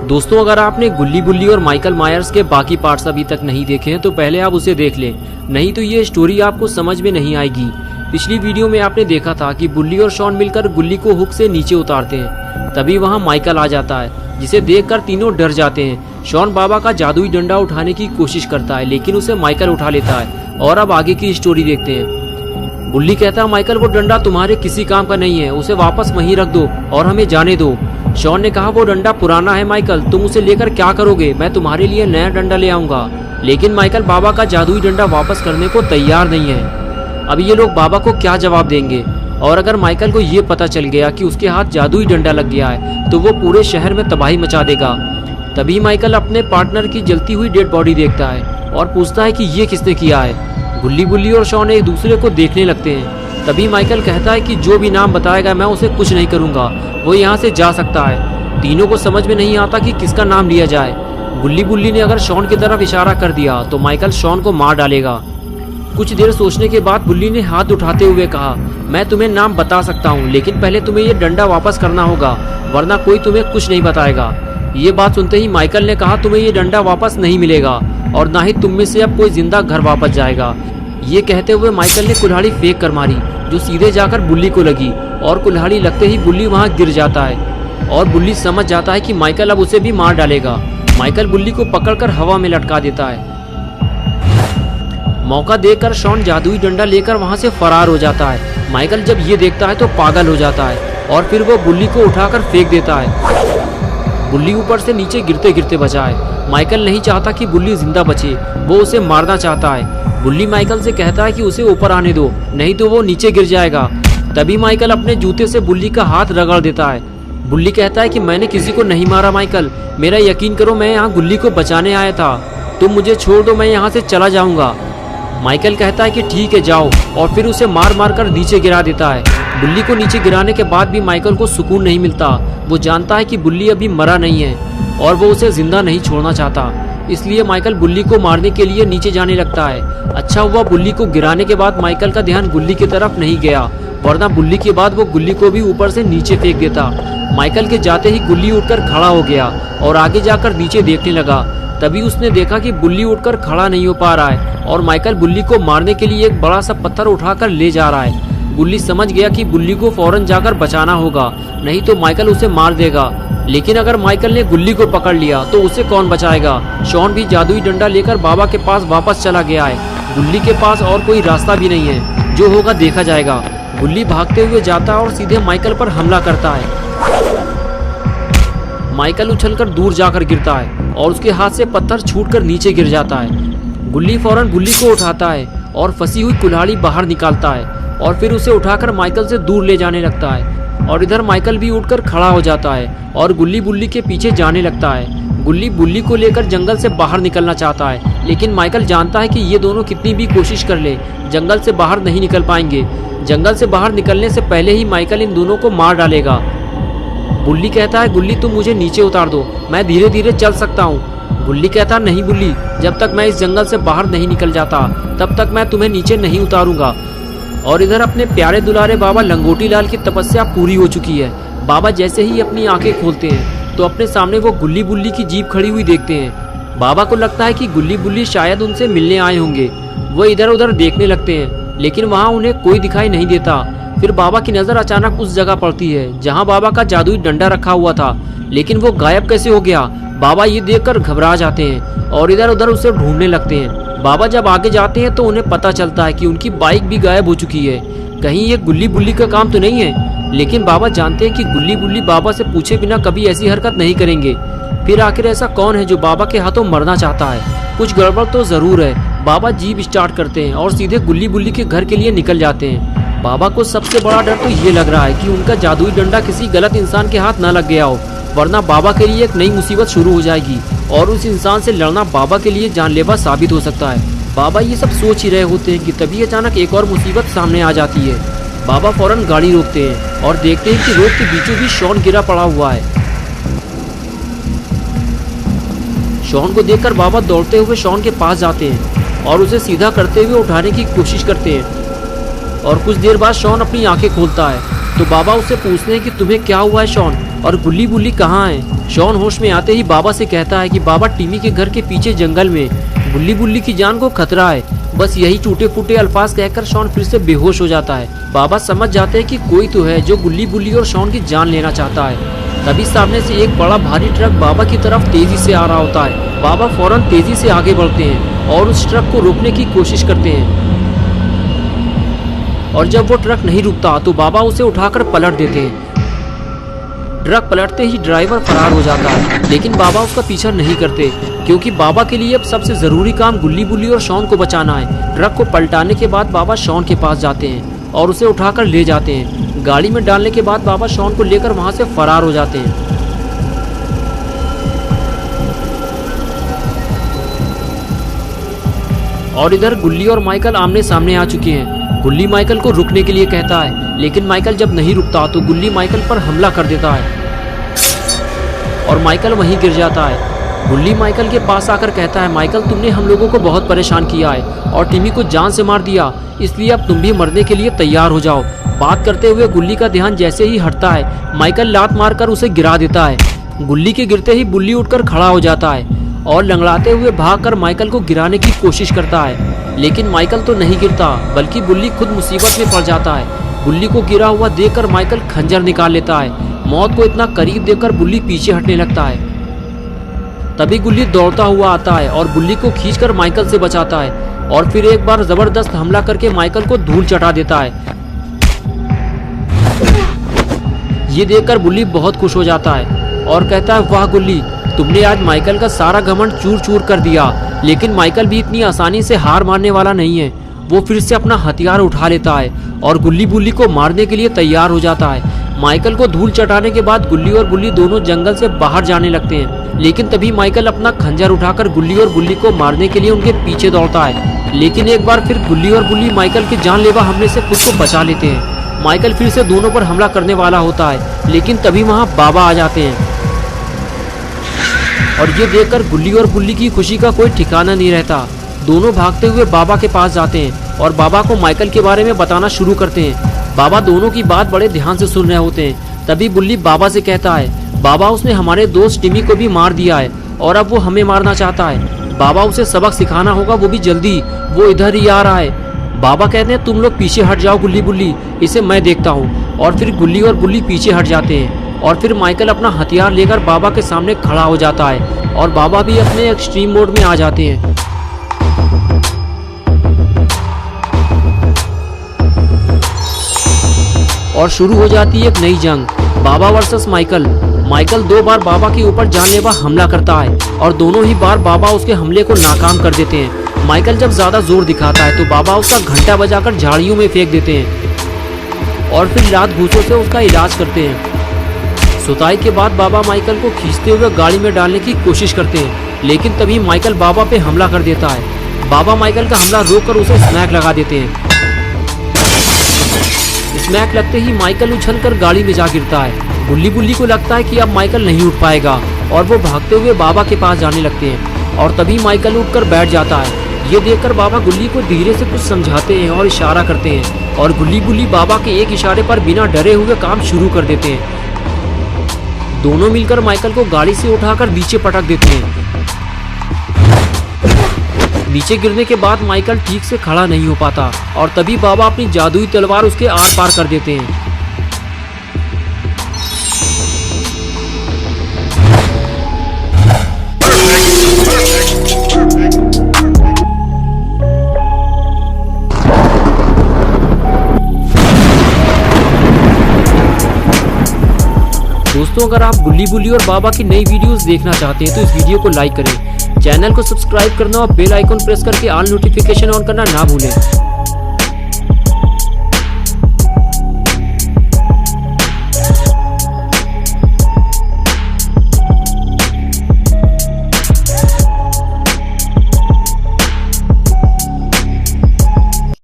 दोस्तों, अगर आपने गुल्ली बुल्ली और माइकल मायर्स के बाकी पार्ट्स अभी तक नहीं देखे हैं तो पहले आप उसे देख लें, नहीं तो ये स्टोरी आपको समझ में नहीं आएगी। पिछली वीडियो में आपने देखा था कि बुल्ली और शॉन मिलकर गुल्ली को हुक से नीचे उतारते हैं। तभी वहाँ माइकल आ जाता है, जिसे देखकर तीनों डर जाते हैं। शॉन बाबा का जादुई डंडा उठाने की कोशिश करता है, लेकिन उसे माइकल उठा लेता है। और अब आगे की स्टोरी देखते हैं। बुल्ली कहता है, माइकल वो डंडा तुम्हारे किसी काम का नहीं है, उसे वापस वहीं रख दो और हमें जाने दो। शॉन ने कहा, वो डंडा पुराना है माइकल, तुम उसे लेकर क्या करोगे? मैं तुम्हारे लिए नया डंडा ले आऊंगा। लेकिन माइकल बाबा का जादुई डंडा वापस करने को तैयार नहीं है। अब ये लोग बाबा को क्या जवाब देंगे? और अगर माइकल को ये पता चल गया कि उसके हाथ जादुई डंडा लग गया है तो वो पूरे शहर में तबाही मचा देगा। तभी माइकल अपने पार्टनर की जलती हुई डेड बॉडी देखता है और पूछता है कि ये किसने किया है। गुल्ली बुल्ली और शॉन एक दूसरे को देखने लगते हैं। तभी माइकल कहता है कि जो भी नाम बताएगा मैं उसे कुछ नहीं करूंगा, वो यहाँ से जा सकता है। तीनों को समझ में नहीं आता कि किसका नाम लिया जाए। गुल्ली बुल्ली ने अगर शॉन की तरफ इशारा कर दिया तो माइकल शॉन को मार डालेगा। कुछ देर सोचने के बाद बुल्ली ने हाथ उठाते हुए कहा, मैं तुम्हें नाम बता सकता हूँ, लेकिन पहले तुम्हें ये डंडा वापस करना होगा, वरना कोई तुम्हें कुछ नहीं बताएगा। ये बात सुनते ही माइकल ने कहा, तुम्हें ये डंडा वापस नहीं मिलेगा और ना ही तुम में से अब कोई जिंदा घर वापस जाएगा। ये कहते हुए माइकल ने कुल्हाड़ी फेंक कर मारी, जो सीधे जाकर बुल्ली को लगी और कुल्हाड़ी लगते ही बुल्ली वहाँ गिर जाता है और बुल्ली समझ जाता है कि माइकल अब उसे भी मार डालेगा। माइकल बुल्ली को पकड़कर हवा में लटका देता है। मौका देखकर शॉन जादुई डंडा लेकर वहां से फरार हो जाता है। माइकल जब ये देखता है तो पागल हो जाता है और फिर वो बुल्ली को उठाकर फेंक देता है। बुल्ली ऊपर से नीचे गिरते गिरते बचा है। माइकल नहीं चाहता कि बुल्ली जिंदा बचे, वो उसे मारना चाहता है। बुल्ली माइकल से कहता है कि उसे ऊपर आने दो, नहीं तो वो नीचे गिर जाएगा। तभी माइकल अपने जूते से बुल्ली का हाथ रगड़ देता है। बुल्ली कहता है कि मैंने किसी को नहीं मारा माइकल, मेरा यकीन करो, मैं यहाँ गुल्ली को बचाने आया था। तुम मुझे छोड़ दो, मैं यहाँ से चला जाऊंगा। माइकल कहता है कि ठीक है जाओ, और फिर उसे मार मार कर नीचे गिरा देता है। बुल्ली को नीचे गिराने के बाद भी माइकल को सुकून नहीं मिलता। वो जानता है कि बुल्ली अभी मरा नहीं है और वो उसे जिंदा नहीं छोड़ना चाहता। इसलिए माइकल बुल्ली को मारने के लिए नीचे जाने लगता है। अच्छा हुआ बुल्ली को गिराने के बाद माइकल का ध्यान गुल्ली की तरफ नहीं गया, वरना बुल्ली के बाद वो गुल्ली को भी ऊपर से नीचे फेंक देता। माइकल के जाते ही गुल्ली उठकर खड़ा हो गया और आगे जाकर नीचे देखने लगा। तभी उसने देखा कि बुल्ली उठकर खड़ा नहीं हो पा रहा है और माइकल बुल्ली को मारने के लिए एक बड़ा सा पत्थर उठाकर ले जा रहा है। बुल्ली समझ गया कि बुल्ली को फौरन जाकर बचाना होगा, नहीं तो माइकल उसे मार देगा। लेकिन अगर माइकल ने गुल्ली को पकड़ लिया तो उसे कौन बचाएगा? शॉन भी जादुई डंडा लेकर बाबा के पास वापस चला गया है। गुल्ली के पास और कोई रास्ता भी नहीं है, जो होगा देखा जाएगा। गुल्ली भागते हुए जाता है और सीधे माइकल पर हमला करता है। माइकल उछलकर दूर जाकर गिरता है और उसके हाथ से पत्थर छूटकर नीचे गिर जाता है। गुल्ली फौरन बुल्ली को उठाता है और फंसी हुई कुल्हाड़ी बाहर निकालता है और फिर उसे उठाकर माइकल से दूर ले जाने लगता है। और इधर माइकल भी उठकर खड़ा हो जाता है और गुल्ली बुल्ली के पीछे जाने लगता है। गुल्ली बुल्ली को लेकर जंगल से बाहर निकलना चाहता है, लेकिन माइकल जानता है कि ये दोनों कितनी भी कोशिश कर ले, जंगल से बाहर नहीं निकल पाएंगे। जंगल से बाहर निकलने से पहले ही माइकल इन दोनों को मार डालेगा। बुल्ली कहता है, गुल्ली तुम मुझे नीचे उतार दो, मैं धीरे धीरे चल सकता हूँ। गुल्ली कहता, नहीं बुल्ली, जब तक मैं इस जंगल से बाहर नहीं निकल जाता तब तक मैं तुम्हें नीचे नहीं उतारूंगा। और इधर अपने प्यारे दुलारे बाबा लंगोटी लाल की तपस्या पूरी हो चुकी है। बाबा जैसे ही अपनी आंखें खोलते हैं तो अपने सामने वो गुल्ली बुल्ली की जीप खड़ी हुई देखते हैं। बाबा को लगता है कि गुल्ली बुल्ली शायद उनसे मिलने आए होंगे। वो इधर उधर देखने लगते हैं, लेकिन वहाँ उन्हें कोई दिखाई नहीं देता। फिर बाबा की नज़र अचानक उस जगह पड़ती है जहाँ बाबा का जादुई डंडा रखा हुआ था, लेकिन वो गायब कैसे हो गया? बाबा ये देखकर घबरा जाते हैं और इधर उधर उसे ढूंढने लगते हैं। बाबा जब आगे जाते हैं तो उन्हें पता चलता है कि उनकी बाइक भी गायब हो चुकी है। कहीं ये गुल्ली बुल्ली का काम तो नहीं है? लेकिन बाबा जानते हैं कि गुल्ली बुल्ली बाबा से पूछे बिना कभी ऐसी हरकत नहीं करेंगे। फिर आखिर ऐसा कौन है जो बाबा के हाथों मरना चाहता है? कुछ गड़बड़ तो जरूर है। बाबा जीप स्टार्ट करते हैं और सीधे गुल्ली बुल्ली के घर के लिए निकल जाते हैं। बाबा को सबसे बड़ा डर तो ये लग रहा है कि उनका जादुई डंडा किसी गलत इंसान के हाथ न लग गया हो, वरना बाबा के लिए एक नई मुसीबत शुरू हो जाएगी और उस इंसान से लड़ना बाबा के लिए जानलेवा साबित हो सकता है। बाबा ये सब सोच ही रहे होते हैं कि तभी अचानक एक और मुसीबत सामने आ जाती है। बाबा फौरन गाड़ी रोकते हैं और देखते हैं कि रोड के बीचों बीच शॉन गिरा पड़ा हुआ है। शॉन को देखकर बाबा दौड़ते हुए शॉन के पास जाते हैं और उसे सीधा करते हुए उठाने की कोशिश करते हैं। और कुछ देर बाद शॉन अपनी आंखें खोलता है तो बाबा उससे पूछते हैं कि तुम्हें क्या हुआ है शॉन, और गुल्ली बुल्ली कहाँ है। शॉन होश में आते ही बाबा से कहता है कि बाबा टिमी के घर के पीछे जंगल में गुल्ली बुल्ली की जान को खतरा है। बस यही टूटे फूटे अल्फाज कहकर शॉन फिर से बेहोश हो जाता है। बाबा समझ जाते हैं कि कोई तो है जो गुल्ली बुल्ली और शॉन की जान लेना चाहता है। तभी सामने से एक बड़ा भारी ट्रक बाबा की तरफ तेजी से आ रहा होता है। बाबा फौरन तेजी से आगे बढ़ते हैं और उस ट्रक को रोकने की कोशिश करते हैं, और जब वो ट्रक नहीं रुकता तो बाबा उसे उठाकर पलट देते हैं। ट्रक पलटते ही ड्राइवर फरार हो जाता है, लेकिन बाबा उसका पीछा नहीं करते क्योंकि बाबा के लिए अब सबसे जरूरी काम गुल्ली बुल्ली और शॉन को बचाना है। ट्रक को पलटाने के बाद बाबा शॉन के पास जाते हैं और उसे उठाकर ले जाते हैं। गाड़ी में डालने के बाद बाबा शॉन को लेकर वहां से फरार हो जाते हैं। और इधर गुल्ली और माइकल आमने सामने आ चुके हैं। गुल्ली माइकल को रुकने के लिए कहता है, लेकिन माइकल जब नहीं रुकता तो गुल्ली माइकल पर हमला कर देता है और माइकल वहीं गिर जाता है। गुल्ली माइकल के पास आकर कहता है, माइकल तुमने हम लोगों को बहुत परेशान किया है और टिमी को जान से मार दिया, इसलिए अब तुम भी मरने के लिए तैयार हो जाओ। बात करते हुए गुल्ली का ध्यान जैसे ही हटता है, माइकल लात मारकर उसे गिरा देता है। गुल्ली के गिरते ही बुल्ली उठकर खड़ा हो जाता है और लंगड़ाते हुए भागकर माइकल को गिराने की कोशिश करता है, लेकिन माइकल तो नहीं गिरता बल्कि बुल्ली खुद मुसीबत में पड़ जाता है। बुल्ली को गिरा हुआ देखकर माइकल खंजर निकाल लेता है। मौत को इतना करीब देखकर बुल्ली पीछे हटने लगता है। तभी गुल्ली दौड़ता हुआ आता है और बुल्ली को खींचकर माइकल से बचाता है और फिर एक बार जबरदस्त हमला करके माइकल को धूल चटा देता है। ये देखकर बुल्ली बहुत खुश हो जाता है और कहता है, वाह गुल्ली, तुमने आज माइकल का सारा घमंड चूर चूर कर दिया। लेकिन माइकल भी इतनी आसानी से हार मानने वाला नहीं है। वो फिर से अपना हथियार उठा लेता है और गुल्ली बुल्ली को मारने के लिए तैयार हो जाता है। माइकल को धूल चटाने के बाद गुल्ली और बुल्ली दोनों जंगल से बाहर जाने लगते हैं, लेकिन तभी माइकल अपना खंजर उठाकर गुल्ली और बुल्ली को मारने के लिए उनके पीछे दौड़ता है। लेकिन एक बार फिर गुल्ली और बुल्ली माइकल के जानलेवा हमले से खुद को बचा लेते हैं। माइकल फिर से दोनों पर हमला करने वाला होता है, लेकिन तभी वहाँ बाबा आ जाते हैं और ये देखकर गुल्ली और बुल्ली की खुशी का कोई ठिकाना नहीं रहता। दोनों भागते हुए बाबा के पास जाते हैं और बाबा को माइकल के बारे में बताना शुरू करते हैं। बाबा दोनों की बात बड़े ध्यान से सुन रहे होते हैं। तभी बुल्ली बाबा से कहता है, बाबा उसने हमारे दोस्त टिमी को भी मार दिया है और अब वो हमें मारना चाहता है। बाबा उसे सबक सिखाना होगा, वो भी जल्दी, वो इधर ही आ रहा है। बाबा कहते हैं, तुम लोग पीछे हट जाओ गुल्ली बुल्ली, इसे मैं देखता हूँ। और फिर गुल्ली और बुल्ली पीछे हट जाते हैं और फिर माइकल अपना हथियार लेकर बाबा के सामने खड़ा हो जाता है और बाबा भी अपने एक्सट्रीम मोड में आ जाते हैं। और शुरू हो जाती है एक नई जंग, बाबा वर्सेस माइकल। माइकल 2 बार बाबा के ऊपर जानलेवा हमला करता है और दोनों ही बार बाबा उसके हमले को नाकाम कर देते हैं। माइकल जब ज्यादा जोर दिखाता है तो बाबा उसका घंटा बजाकर झाड़ियों में फेंक देते हैं और फिर लात घूंसों से उसका इलाज करते हैं। सुताई के बाद बाबा माइकल को खींचते हुए गाड़ी में डालने की कोशिश करते हैं, लेकिन तभी माइकल बाबा पे हमला कर देता है। बाबा माइकल का हमला रोककर उसे स्मैक लगा देते हैं। स्मैक लगते ही माइकल उछलकर गाड़ी में जा गिरता है। गुल्ली बुल्ली को लगता है कि अब माइकल नहीं उठ पाएगा और वो भागते हुए बाबा के पास जाने लगते हैं और तभी माइकल उठकर बैठ जाता है। ये देखकर बाबा गुल्ली को धीरे से कुछ समझाते हैं और इशारा करते हैं और गुल्ली बुल्ली बाबा के एक इशारे पर बिना डरे हुए काम शुरू कर देते हैं। दोनों मिलकर माइकल को गाड़ी से उठाकर नीचे पटक देते हैं। नीचे गिरने के बाद माइकल ठीक से खड़ा नहीं हो पाता और तभी बाबा अपनी जादुई तलवार उसके आर पार कर देते हैं। दोस्तों, अगर आप गुल्ली बुल्ली और बाबा की नई वीडियोस देखना चाहते हैं तो इस वीडियो को लाइक करें, चैनल को सब्सक्राइब करना और बेल आइकन प्रेस करके ऑल नोटिफिकेशन ऑन करना ना भूलें।